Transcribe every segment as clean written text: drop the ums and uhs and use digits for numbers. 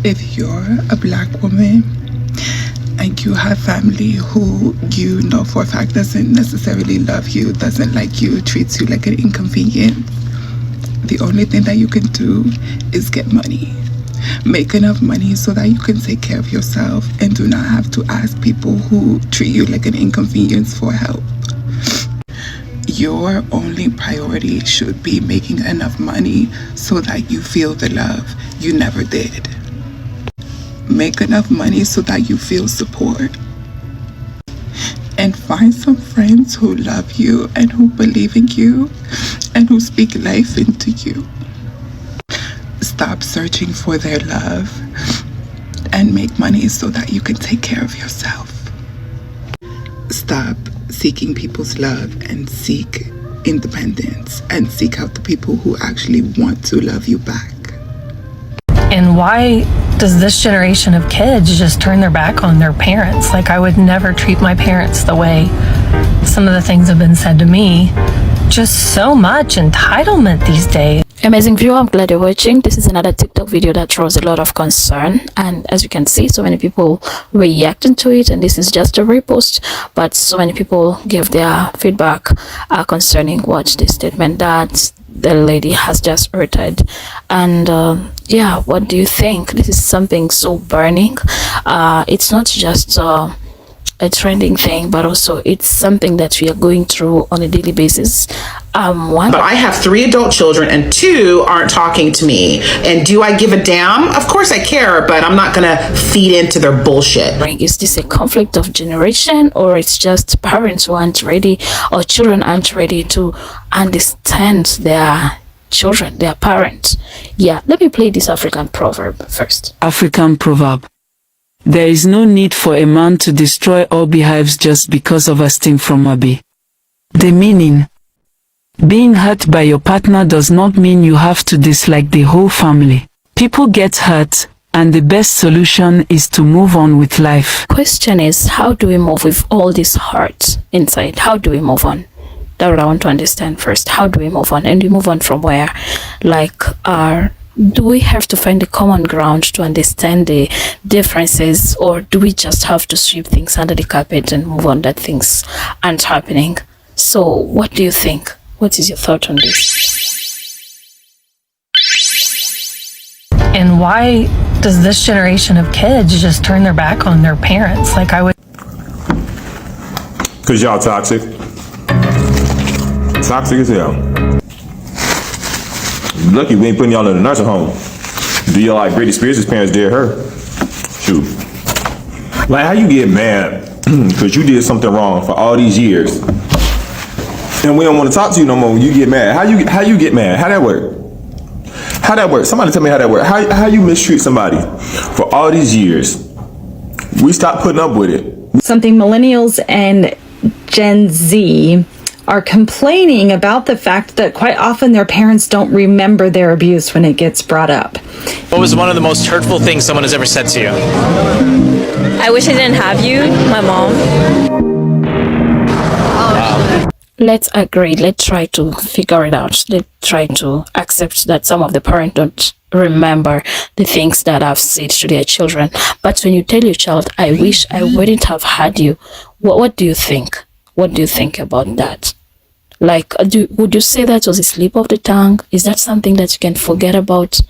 If you're a black woman and you have family who you know for a fact doesn't necessarily love you, doesn't like you, treats you like an inconvenience, the only thing that you can do is get money. Make enough money so that you can take care of yourself and do not have to ask people who treat you like an inconvenience for help. Your only priority should be making enough money so that you feel the love you never did. Make enough money so that you feel support. And find some friends who love you and who believe in you and who speak life into you. Stop searching for their love and make money so that you can take care of yourself. Stop seeking people's love and seek independence and seek out the people who actually want to love you back. And why does this generation of kids just turn their back on their parents? Like, I would never treat my parents the way some of the things have been said to me. Just so much entitlement these days. Amazing viewer, I'm glad you're watching. This is another TikTok video that draws a lot of concern, and as you can see, so many people reacting to it, and this is just a repost, but so many people give their feedback concerning what the statement that the lady has just uttered. And yeah, what do you think? This is something so burning. It's not just a trending thing, but also it's something that we are going through on a daily basis. But I have 3 adult children and 2 aren't talking to me. And do I give a damn? Of course I care, but I'm not gonna feed into their bullshit. Is this a conflict of generation, or it's just parents who aren't ready, or children aren't ready to understand their children, their parents? Yeah, let me play this African proverb first. African proverb. There is no need for a man to destroy all beehives just because of a sting from a bee. The meaning: being hurt by your partner does not mean you have to dislike the whole family. People get hurt, and the best solution is to move on with life. Question is, how do we move with all this hurt inside? How do we move on? That's what I want to understand first. How do we move on? And we move on from where? Like, do we have to find a common ground to understand the differences, or do we just have to sweep things under the carpet and move on that things aren't happening? So what do you think? What is your thought on this? And why does this generation of kids just turn their back on their parents? Like, I would... Cause y'all toxic. Toxic as hell. Lucky we ain't putting y'all in a nursing home. Do you like Britney Spears' parents did her? Shoot. Like, how you get mad because you did something wrong for all these years, and we don't want to talk to you no more when you get mad? How you get mad? How that work? How that work? Somebody tell me how that work. How you mistreat somebody for all these years? We stopped putting up with it. Something millennials and Gen Z are complaining about the fact that quite often their parents don't remember their abuse when it gets brought up. What was one of the most hurtful things someone has ever said to you? I wish I didn't have you, my mom. Wow. Let's agree. Let's try to figure it out. Let's try to accept that some of the parents don't remember the things that I've said to their children. But when you tell your child, I wish I wouldn't have had you, what do you think? What do you think about that? Like, would you say that was a slip of the tongue? Is that something that you can forget about?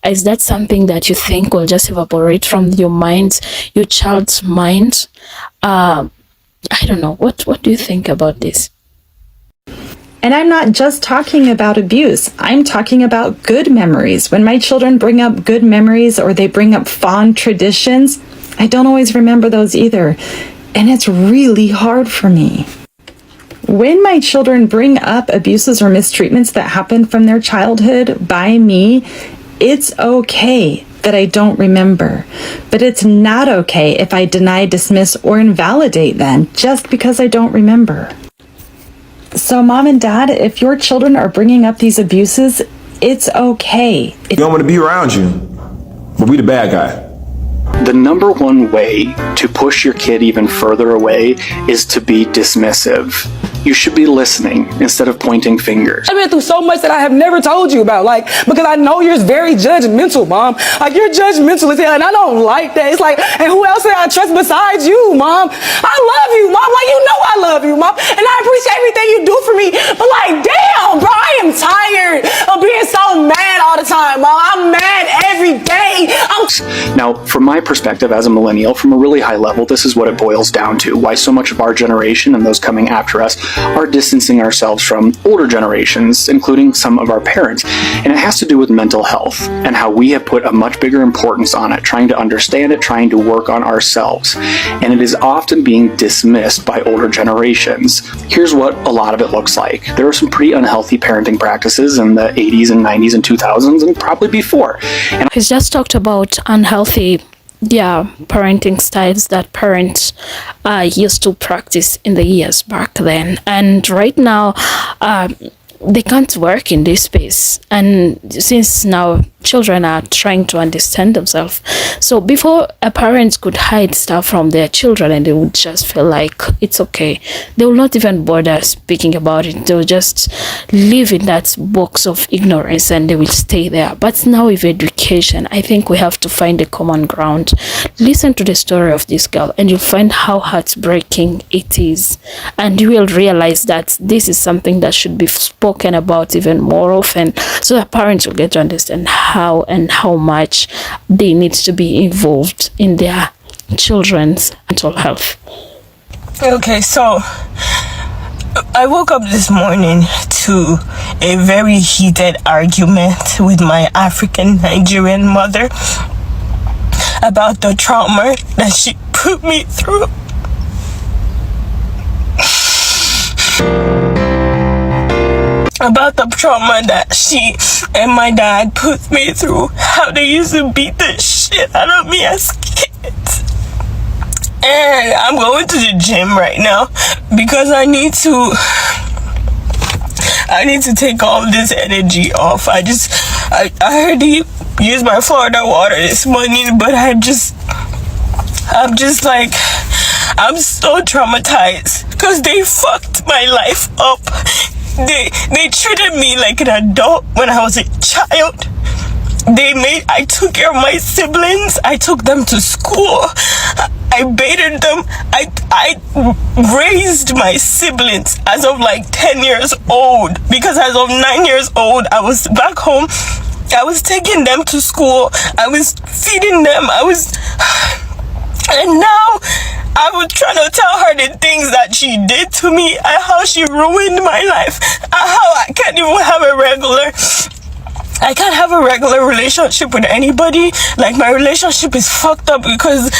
Is that something that you think will just evaporate from your mind, your child's mind? I don't know. What do you think about this? And I'm not just talking about abuse. I'm talking about good memories. When my children bring up good memories or they bring up fond traditions, I don't always remember those either. And it's really hard for me. When my children bring up abuses or mistreatments that happened from their childhood by me, it's okay that I don't remember. But it's not okay if I deny, dismiss, or invalidate them just because I don't remember. So Mom and Dad, if your children are bringing up these abuses, it's okay. We don't want to be around you, but we the bad guy. The number one way to push your kid even further away is to be dismissive. You should be listening instead of pointing fingers. I've been through so much that I have never told you about, like, because I know you're very judgmental, Mom. Like, you're judgmental as hell, and I don't like that. It's like, and who else can I trust besides you, Mom? I love you, Mom. Like, you know I love you, Mom, and I appreciate everything you do for me. But like, damn, bro, I am tired of being so mad all the time, Mom. I'm mad every day. Now, from my perspective as a millennial, from a really high level, this is what it boils down to. Why so much of our generation and those coming after us are distancing ourselves from older generations, including some of our parents. And it has to do with mental health and how we have put a much bigger importance on it, trying to understand it, trying to work on ourselves. And it is often being dismissed by older generations. Here's what a lot of it looks like. There are some pretty unhealthy parenting practices in the 80s and 90s and 2000s and probably before. And He's just talked about unhealthy parenting styles that parents used to practice in the years back then, and right now they can't work in this space. And since now children are trying to understand themselves, so before a parent could hide stuff from their children and they would just feel like it's okay, they will not even bother speaking about it. They will just live in that box of ignorance and they will stay there. But now with education, I think we have to find a common ground. Listen to the story of this girl and you'll find how heartbreaking it is, and you will realize that this is something that should be spoken about even more often, so that parents will get to understand how and how much they need to be involved in their children's mental health. Okay, so I woke up this morning to a very heated argument with my African Nigerian mother about the trauma that she put me through. About the trauma that she and my dad put me through. How they used to beat the shit out of me as kids. And I'm going to the gym right now because I need to take all this energy off. I already used my Florida water this morning, but I'm just like, I'm so traumatized because they fucked my life up. They treated me like an adult when I was a child. I took care of my siblings. I took them to school. I bathed them. I raised my siblings as of like 10 years old, because as of 9 years old, I was back home. I was taking them to school. I was feeding them. And now I was trying to tell her the things that she did to me and how she ruined my life and how I can't have a regular relationship with anybody. Like, my relationship is fucked up because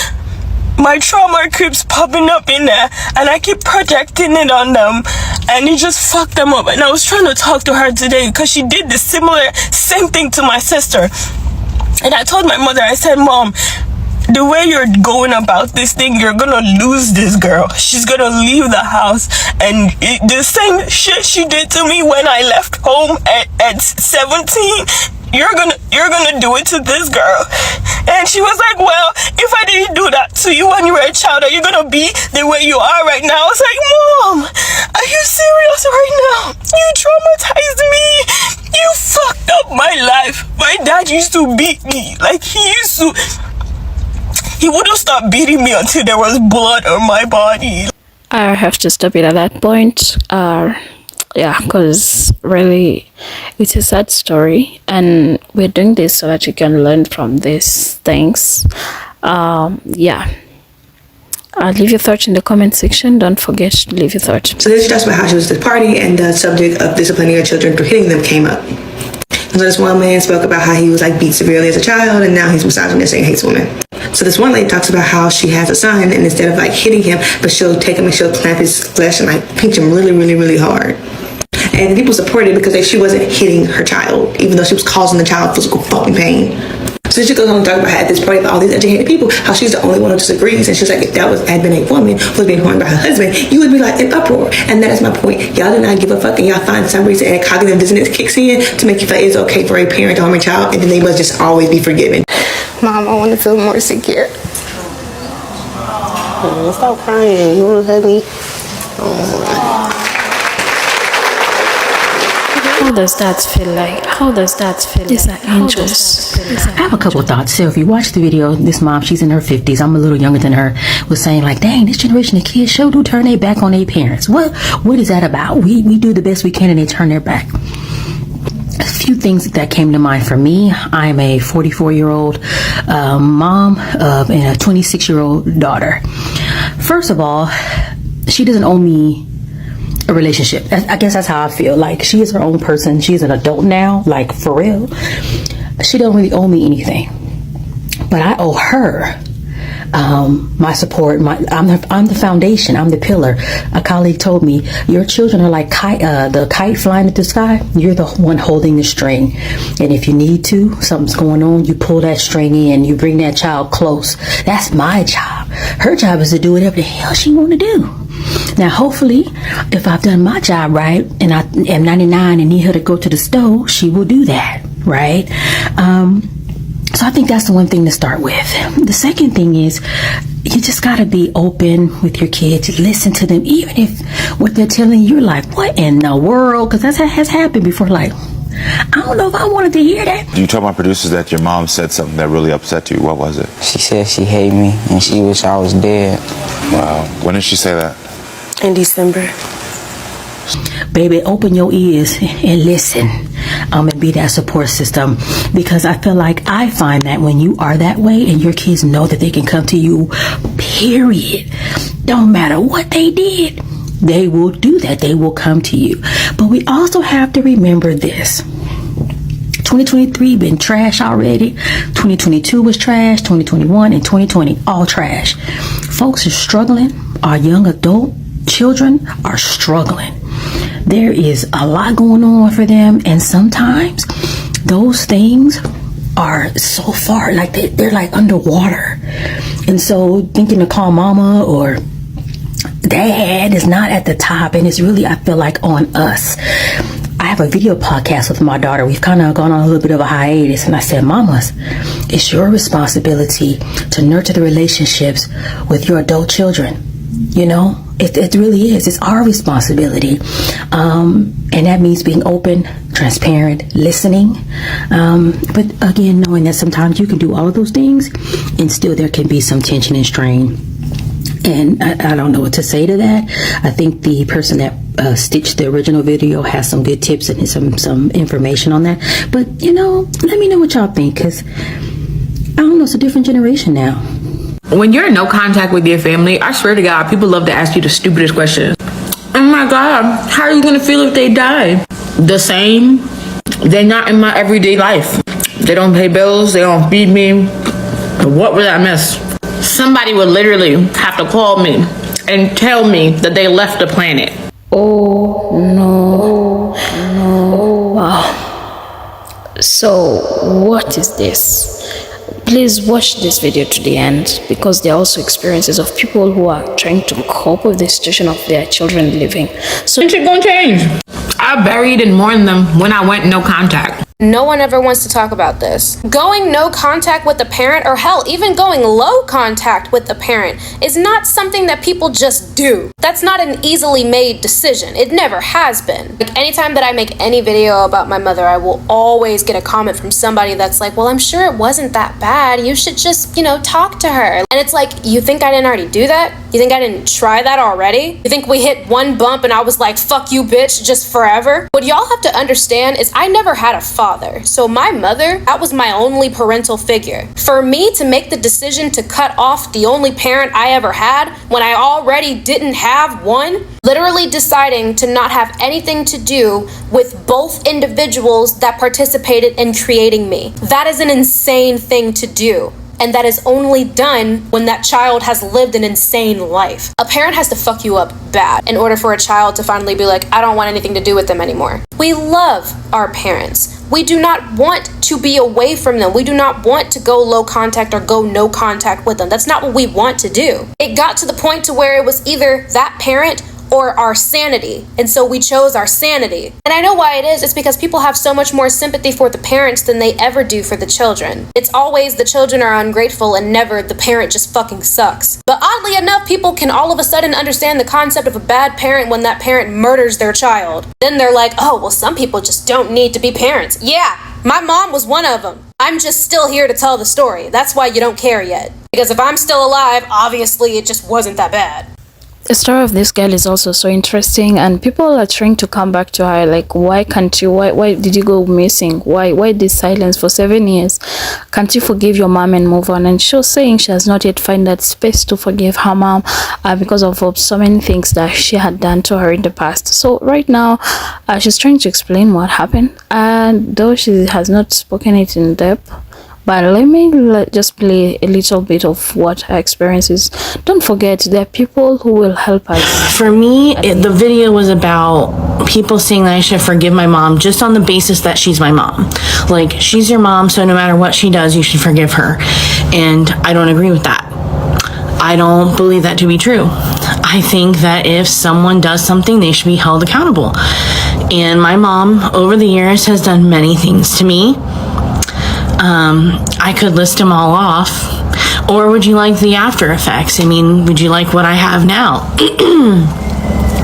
my trauma keeps popping up in there and I keep projecting it on them, and it just fucked them up. And I was trying to talk to her today because she did the same thing to my sister. And I told my mother, I said, Mom, the way you're going about this thing, you're gonna lose this girl. She's gonna leave the house, and the same shit she did to me when I left home at 17, you're gonna do it to this girl. And she was like, well, if I didn't do that to you when you were a child, are you gonna be the way you are right now? I was like, Mom, are you serious right now? You traumatized me. You fucked up my life. My dad used to beat me. Like, he wouldn't stop beating me until there was blood on my body. I have to stop it at that point. Because really, it's a sad story, and we're doing this so that you can learn from these things. Leave your thoughts in the comment section. Don't forget to leave your thoughts. So this talks about how she was at the party, and the subject of disciplining your children through hitting them came up. And so this one man spoke about how he was like beat severely as a child, and now he's misogynistic and hates women. So this one lady talks about how she has a son, and instead of like hitting him, but she'll take him and she'll clamp his flesh and like pinch him really, really, really hard. And people supported it because she wasn't hitting her child, even though she was causing the child physical fucking pain. So she goes on to talk about how at this party with all these educated people, how she's the only one who disagrees. And she's like, if that had been a woman who was being harmed by her husband, you would be like in uproar. And that is my point. Y'all do not give a fuck, and y'all find some reason and cognitive dissonance kicks in to make you feel it's okay for a parent to harm a child, and then they must just always be forgiven. Mom, I want to feel more secure. Stop crying. You want to hug me? Oh. How does that feel like? How does that feel It's like? like angels. I have a couple of thoughts. So if you watch the video, this mom, she's in her 50s, I'm a little younger than her, was saying like, dang, this generation of kids sure do turn their back on their parents. What is that about? We do the best we can and they turn their back. A few things that came to mind for me. I'm a 44-year-old mom and a 26-year-old daughter. First of all, she doesn't owe me a relationship. I guess that's how I feel. Like, she is her own person. She's an adult now, like, for real. She don't really owe me anything, but I owe her my support. I'm the foundation. I'm the pillar. A colleague told me, your children are like the kite flying in the sky. You're the one holding the string, and if you need to, something's going on, you pull that string in, you bring that child close. That's my job. Her job is to do whatever the hell she want to do. Now, hopefully, if I've done my job right and I am 99 and need her to go to the store, she will do that, right? So I think that's the one thing to start with. The second thing is, you just got to be open with your kids. Listen to them, even if what they're telling you, you're like, what in the world? Because that has happened before. Like, I don't know if I wanted to hear that. You told my producers that your mom said something that really upset you. What was it? She said she hated me and she wished I was dead. Wow. When did she say that? In December. Baby, open your ears and listen, and be that support system, because I feel like I find that when you are that way and your kids know that they can come to you, period, don't matter what they did, they will do that. They will come to you. But we also have to remember this. 2023 been trash already. 2022 was trash. 2021 and 2020 all trash. Folks are struggling. Our young adult children are struggling. There is a lot going on for them, and sometimes those things are so far, like they're like underwater, and so thinking to call mama or dad is not at the top, and it's really, I feel like, on us. I have a video podcast with my daughter. We've kind of gone on a little bit of a hiatus, and I said, mamas, it's your responsibility to nurture the relationships with your adult children. You know, it really is. It's our responsibility. And that means being open, transparent, listening. But again, knowing that sometimes you can do all of those things and still there can be some tension and strain. And I don't know what to say to that. I think the person that stitched the original video has some good tips and some information on that. But, you know, let me know what y'all think, because I don't know, it's a different generation now. When you're in no contact with your family, I swear to God, people love to ask you the stupidest questions. Oh my God, how are you going to feel if they die? The same. They're not in my everyday life. They don't pay bills. They don't feed me. What would I miss? Somebody would literally have to call me and tell me that they left the planet. Oh no. Oh wow. So what is this? Please watch this video to the end, because there are also experiences of people who are trying to cope with the situation of their children living. So it's gonna change. I buried and mourned them when I went no contact. No one ever wants to talk about this. Going no contact with a parent, or hell, even going low contact with a parent, is not something that people just do. That's not an easily made decision. It never has been. Like, anytime that I make any video about my mother, I will always get a comment from somebody that's like, well, I'm sure it wasn't that bad. You should just, talk to her. And it's like, you think I didn't already do that? You think I didn't try that already? You think we hit one bump and I was like, fuck you, bitch, just forever? What y'all have to understand is I never had a father. So my mother, that was my only parental figure. For me to make the decision to cut off the only parent I ever had when I already didn't have one, literally deciding to not have anything to do with both individuals that participated in creating me. That is an insane thing to do. And that is only done when that child has lived an insane life. A parent has to fuck you up bad in order for a child to finally be like, I don't want anything to do with them anymore. We love our parents. We do not want to be away from them. We do not want to go low contact or go no contact with them. That's not what we want to do. It got to the point to where it was either that parent or our sanity. And so we chose our sanity. And I know why it is. It's because people have so much more sympathy for the parents than they ever do for the children. It's always the children are ungrateful and never the parent just fucking sucks. But oddly enough, people can all of a sudden understand the concept of a bad parent when that parent murders their child. Then they're like, oh, well, some people just don't need to be parents. Yeah, my mom was one of them. I'm just still here to tell the story. That's why you don't care yet. Because if I'm still alive, obviously it just wasn't that bad. The story of this girl is also so interesting, and people are trying to come back to her like, why can't you, why did you go missing, why this silence for 7 years, can't you forgive your mom and move on? And she was saying she has not yet found that space to forgive her mom because of so many things that she had done to her in the past. So right now she's trying to explain what happened, and though she has not spoken it in depth, but let me just play a little bit of what her experience is. Don't forget, there are people who will help us. For me, the video was about people saying that I should forgive my mom just on the basis that she's my mom. Like, she's your mom, so no matter what she does, you should forgive her. And I don't agree with that. I don't believe that to be true. I think that if someone does something, they should be held accountable. And my mom, over the years, has done many things to me. I could list them all off. Or would you like the after effects? I mean, would you like what I have now?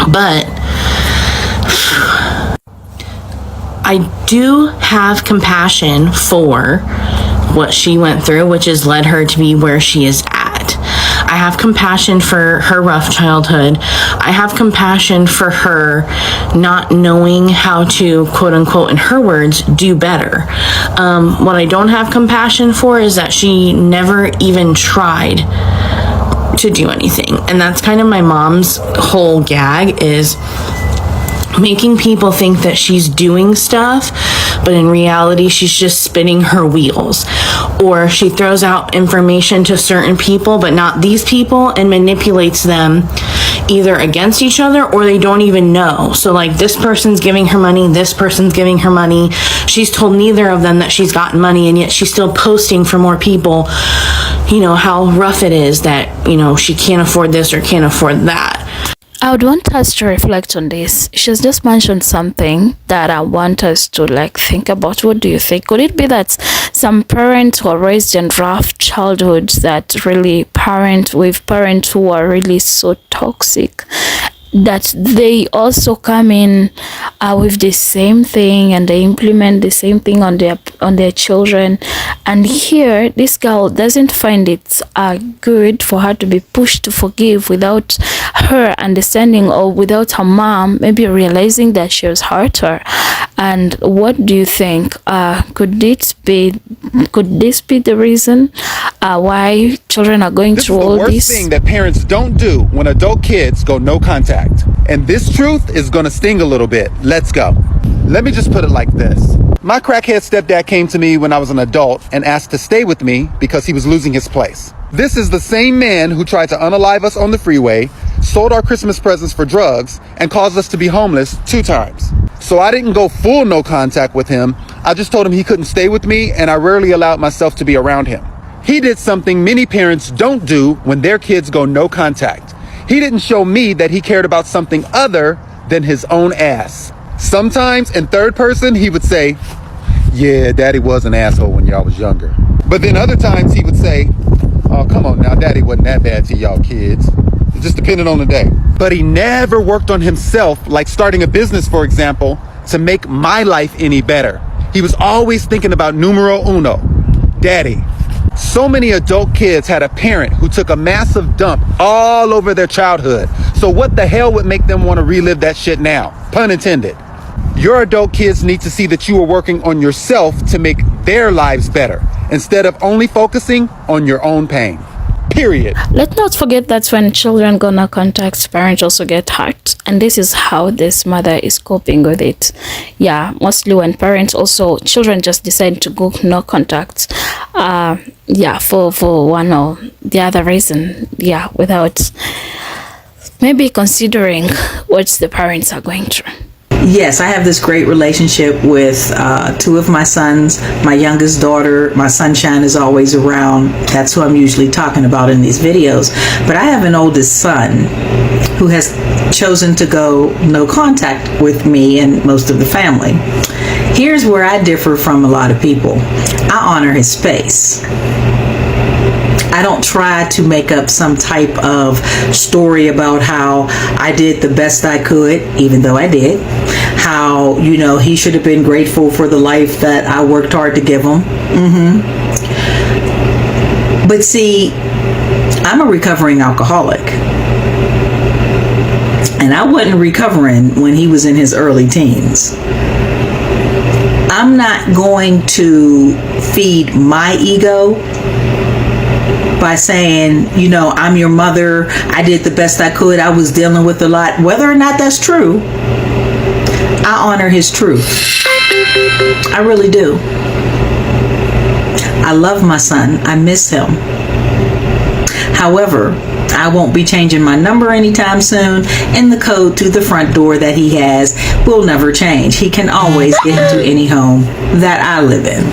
But I do have compassion for what she went through, which has led her to be where she is at. I have compassion for her rough childhood. I have compassion for her not knowing how to, quote unquote, in her words, do better. What I don't have compassion for is that she never even tried to do anything. And that's kind of my mom's whole gag, is making people think that she's doing stuff, but in reality she's just spinning her wheels. Or she throws out information to certain people, but not these people, and manipulates them either against each other or they don't even know. So like, this person's giving her money, this person's giving her money. She's told neither of them that she's gotten money, and yet she's still posting for more people, you know, how rough it is that, you know, she can't afford this or can't afford that. I would want us to reflect on this. She's just mentioned something that I want us to think about. What do you think? Could it be that some parents who are raised in rough childhoods that really parent with parents who are really so toxic, that they also come in with the same thing and they implement the same thing on their children? And here this girl doesn't find it good for her to be pushed to forgive without her understanding, or without her mom maybe realizing that she has hurt her. And what do you think? Could this be the reason why children are going through all this? This is the worst thing that parents don't do when adult kids go no contact. And this truth is gonna sting a little bit. Let's go. Let me just put it like this. My crackhead stepdad came to me when I was an adult and asked to stay with me because he was losing his place. This is the same man who tried to unalive us on the freeway, sold our Christmas presents for drugs, and caused us to be homeless 2 times. So I didn't go full no contact with him. I just told him he couldn't stay with me, and I rarely allowed myself to be around him. He did something many parents don't do when their kids go no contact. He didn't show me that he cared about something other than his own ass. Sometimes in third person, he would say, yeah, daddy was an asshole when y'all was younger. But then other times he would say, oh, come on now, daddy wasn't that bad to y'all kids. It just depended on the day. But he never worked on himself, like starting a business, for example, to make my life any better. He was always thinking about numero uno, daddy. So many adult kids had a parent who took a massive dump all over their childhood. So what the hell would make them want to relive that shit now? Pun intended. Your adult kids need to see that you are working on yourself to make their lives better, instead of only focusing on your own pain. Period. Let's not forget that when children go no contact, parents also get hurt, and this is how this mother is coping with it. Yeah, mostly when parents also, children just decide to go no contact. Yeah, for one or the other reason. Yeah, without maybe considering what the parents are going through. Yes, I have this great relationship with 2 of my sons. My youngest daughter, my sunshine, is always around. That's who I'm usually talking about in these videos. But I have an oldest son who has chosen to go no contact with me and most of the family. Here's where I differ from a lot of people. I honor his space. I don't try to make up some type of story about how I did the best I could, even though I did. How, he should have been grateful for the life that I worked hard to give him. But see, I'm a recovering alcoholic. And I wasn't recovering when he was in his early teens. I'm not going to feed my ego by saying, I'm your mother, I did the best I could, I was dealing with a lot. Whether or not that's true, I honor his truth. I really do. I love my son. I miss him. However, I won't be changing my number anytime soon, and the code to the front door that he has will never change. He can always get into any home that I live in.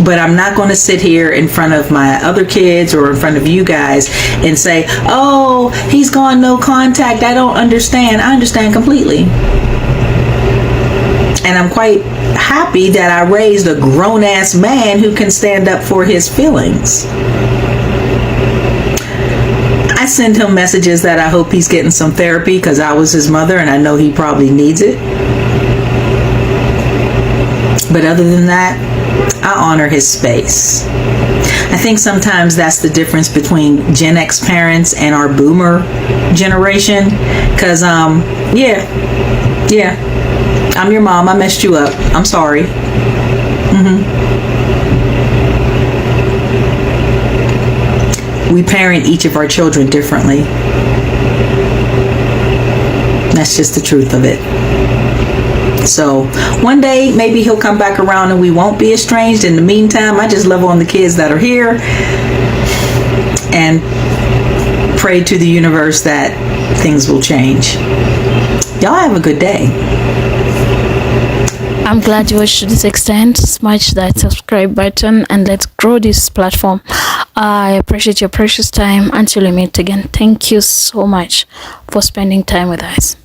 But I'm not going to sit here in front of my other kids or in front of you guys and say, oh, he's gone no contact. I don't understand. I understand completely. And I'm quite happy that I raised a grown-ass man who can stand up for his feelings. I send him messages that I hope he's getting some therapy because I was his mother and I know he probably needs it. But other than that, I honor his space. I think sometimes that's the difference between Gen X parents and our boomer generation. Because, yeah, I'm your mom. I messed you up. I'm sorry. We parent each of our children differently. That's just the truth of it. So one day maybe he'll come back around and we won't be estranged. In the meantime, I just love on the kids that are here and pray to the universe that things will change. Y'all have a good day. I'm glad you watched to this extent. Smash that subscribe button and let's grow this platform. I appreciate your precious time. Until we meet again, thank you so much for spending time with us.